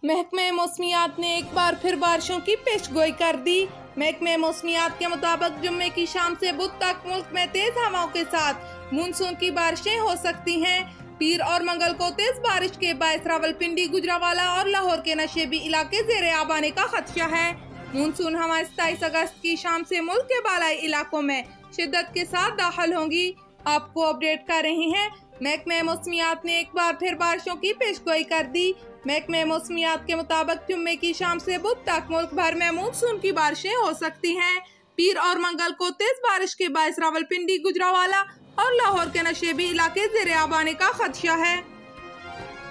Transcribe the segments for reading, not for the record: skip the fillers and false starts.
महकमे मौसमियात ने एक बार फिर बारिशों की पेशगोई कर दी। महकमे मौसमियात के मुताबिक जुम्मे की शाम से बुध तक मुल्क में तेज हवाओं के साथ मानसून की बारिशें हो सकती हैं। पीर और मंगल को तेज बारिश के बायस रावलपिंडी, गुजरावाला और लाहौर के नशेबी इलाके ज़ेरे आब आने का खदशा है। मानसून हवा 27 अगस्त की शाम से मुल्क के बालाई इलाकों में शिद्दत के साथ दाखिल होंगी। आपको अपडेट कर रहे हैं। महकमे मौसमियात ने एक बार फिर बारिशों की पेशगोई कर दी। महकमे मौसमियात के मुताबिक जुम्मे की शाम से बुध तक मुल्क भर में मानसून की बारिशें हो सकती हैं। पीर और मंगल को तेज बारिश के बायस रावलपिंडी, गुजरावाला और लाहौर के नशेबी इलाके ज़ेरे आब आने का खदशा है।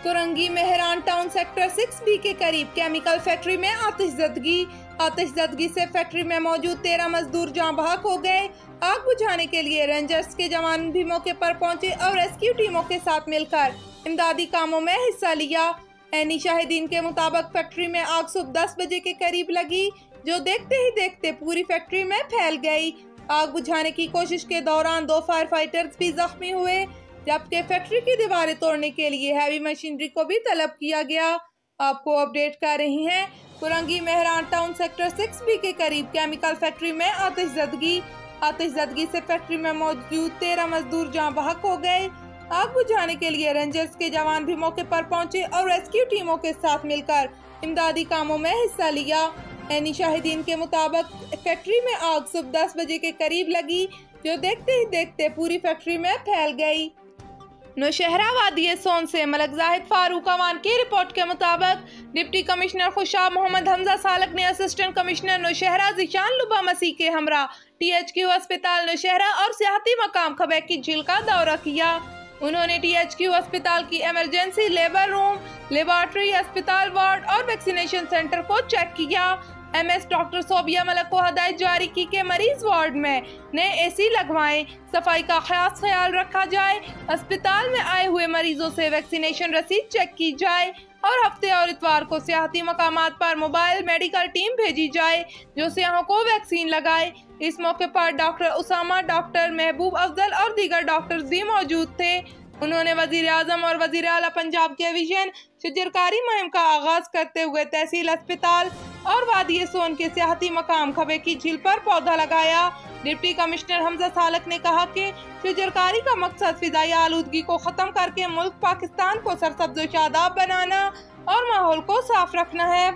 Korangi Mehran town sector 6B के करीब केमिकल फैक्ट्री में आतिशज़दगी से फैक्ट्री में मौजूद 13 मजदूर जाँ बहक हो गए। आग बुझाने के लिए रेंजर्स के जवान भी मौके पर पहुंचे और रेस्क्यू टीमों के साथ मिलकर इमदादी कामों में हिस्सा लिया। ऐनी शाहिदीन के मुताबिक फैक्ट्री में आग सुबह 10 बजे के करीब लगी, जो देखते ही देखते पूरी फैक्ट्री में फैल गई। आग बुझाने की कोशिश के दौरान 2 फायर फाइटर्स भी जख्मी हुए, जबकि फैक्ट्री की दीवारें तोड़ने के लिए हैवी मशीनरी को भी तलब किया गया। आपको अपडेट कर रही हैं। Korangi Mehran town sector 6B के करीब केमिकल फैक्ट्री में आतिशज़दगी से फैक्ट्री में मौजूद 13 मजदूर जाँ बहक हो गए। आग बुझाने के लिए रेंजर्स के जवान भी मौके पर पहुंचे और रेस्क्यू टीमों के साथ मिलकर इमदादी कामों में हिस्सा लिया। ऐनी शाहिदीन के मुताबिक फैक्ट्री में आग सुबह 10 बजे के करीब लगी, जो देखते ही देखते पूरी फैक्ट्री में फैल गई। नौशहरा वादी सोन से मलक जाहिद फारूक अवान की रिपोर्ट के मुताबिक डिप्टी कमिश्नर खुशाब मोहम्मद हमजा सालक ने असिस्टेंट कमिश्नर नौशहरा ज़ीशान लुबा मसीह के हमरा THQ अस्पताल नौशहरा और सियाहती मकाम खबैक की झील का दौरा किया। उन्होंने THQ अस्पताल की इमरजेंसी, लेबर रूम, लेबॉर्ट्री, अस्पताल वार्ड और वैक्सीनेशन सेंटर को चेक किया। MS डॉक्टर सोबिया मलक को हदायत जारी की कि मरीज वार्ड में नए AC लगवाएं, सफाई का खास ख्याल रखा जाए, अस्पताल में आए हुए मरीजों से वैक्सीनेशन रसीद चेक की जाए और हफ्ते और इतवार को सियाहती मकामात पर मोबाइल मेडिकल टीम भेजी जाए जो सियाहों को वैक्सीन लगाए। इस मौके पर डॉक्टर उसामा, डॉक्टर महबूब अफजल और दीगर डॉक्टर्स भी मौजूद थे। उन्होंने वजीर आजम और वजीर आला पंजाब के विजन शजरकारी मुहिम का आगाज करते हुए तहसील अस्पताल और वादी सोन के सियाहती मकाम खबे की झील पर पौधा लगाया। डिप्टी कमिश्नर हमजा सालक ने कहा कि शजरकारी का मकसद फिजाई आलूदगी को खत्म करके मुल्क पाकिस्तान को सरसब्ज शादाब बनाना और माहौल को साफ रखना है।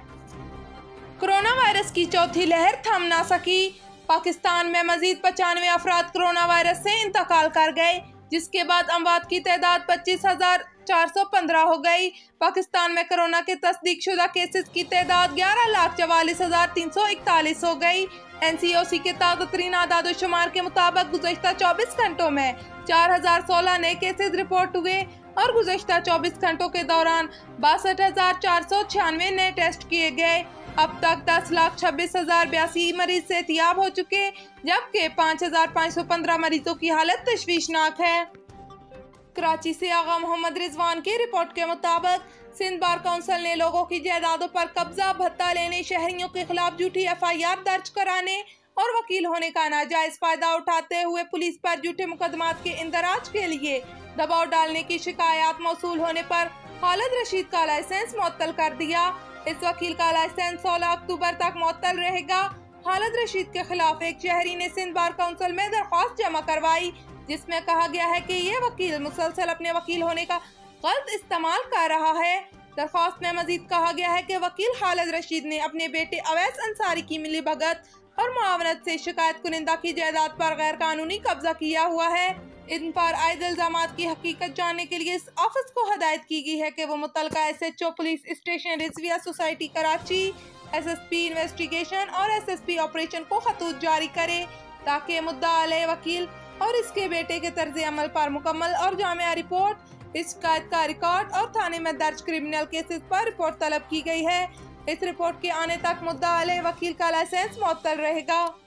कोरोना वायरस की चौथी लहर थम ना सकी। पाकिस्तान में मजीद 95 अफराद कोरोना वायरस से इंतकाल कर गए, जिसके बाद अमवात की तादाद 25,415 हो गई। पाकिस्तान में कोरोना के तस्दीक शुदा केसेस की तादाद 11,44,341 हो गई। NCOC के ताज़ा तरीन आदाद-ओ-शुमार के मुताबिक गुज़श्ता 24 घंटों में 4,016 नए केसेस रिपोर्ट हुए और गुज़श्ता 24 घंटों के दौरान 62,496 नए टेस्ट किए गए। अब तक 10,26,082 मरीज सेहतियाब हो चुके, जबकि 5,515 मरीजों की हालत तशवीशनाक है। कराची से आगा मोहम्मद रिजवान की रिपोर्ट के मुताबिक सिंध बार काउंसिल ने लोगों की जायदादों पर कब्जा, भत्ता लेने, शहरियों के खिलाफ झूठी FIR दर्ज कराने और वकील होने का नाजायज फायदा उठाते हुए पुलिस पर झूठे मुकदमात के इंदराज के लिए दबाव डालने की शिकायत मौसूल होने पर खालिद रशीद का लाइसेंस मुअत्तल कर दिया। इस वकील का लाइसेंस 16 अक्टूबर तक मुअत्तल रहेगा। खालिद रशीद के खिलाफ एक शहरी ने सिंध बार काउंसिल में दरख्वास्त जमा करवाई, जिसमें कहा गया है कि ये वकील मुसलसल अपने वकील होने का गलत इस्तेमाल कर रहा है। दरख्वास्त में मजीद कहा गया है कि वकील खालिद रशीद ने अपने बेटे अवैस अंसारी की मिलीभगत और मुआवनत से शिकायत कुनिंदा की जायदाद पर गैर कानूनी कब्जा किया हुआ है। इन पर आयद इल्जामात की हकीकत जानने के लिए इस ऑफिस को हदायत की गई है कि वो मुतलका SHO police station Rizvia society Karachi, SSP investigation और SSP ऑपरेशन को खतूत जारी करे, ताकि मुद्दा अलैह वकील और इसके बेटे के तर्ज अमल पर मुकम्मल और जामिया रिपोर्ट, इस शिकायत का रिकॉर्ड और थाने में दर्ज क्रिमिनल केसेस पर रिपोर्ट तलब की गई है। इस रिपोर्ट के आने तक मुद्दा अलैह वकील का लाइसेंस मुअत्तल रहेगा।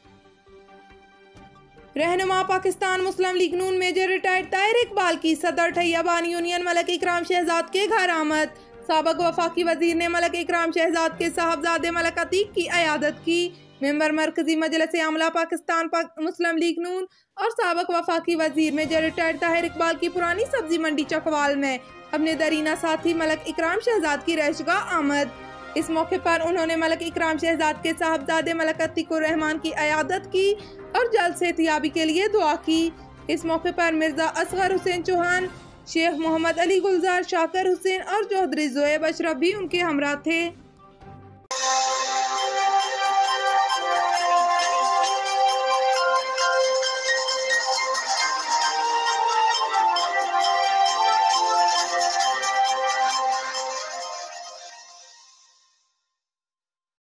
रहनुमा पाकिस्तान मुस्लिम लीग नून मेजर रिटायर्ड ताहिर इकबाल की सदर ठैयाबान यूनियन मलक इकराम शहजाद के घर आमद। साबिक वफाकी वजीर ने मलक इकराम शहजाद के साहबजादे मलक अतीक की अयादत की। मेंबर मरकजी मजलिस आमला पाकिस्तान मुस्लिम लीग नून और साबिक वफाकी वजीर मेजर रिटायर्ड ताहिर इकबाल की पुरानी सब्जी मंडी चकवाल में अपने दरीना साथी मलक इकराम शहजाद की रैशगाह आमद। इस मौके पर उन्होंने मलक इकराम शहजाद के साहबजादे मलक अतीकुर रहमान की अयादत की और जल्द सेहतियाबी के लिए दुआ की। इस मौके पर मिर्जा असगर हुसैन चौहान, शेख मोहम्मद अली गुलजार, शाकिर हुसैन और चौधरी जोएब अशरफ भी उनके हमरा थे।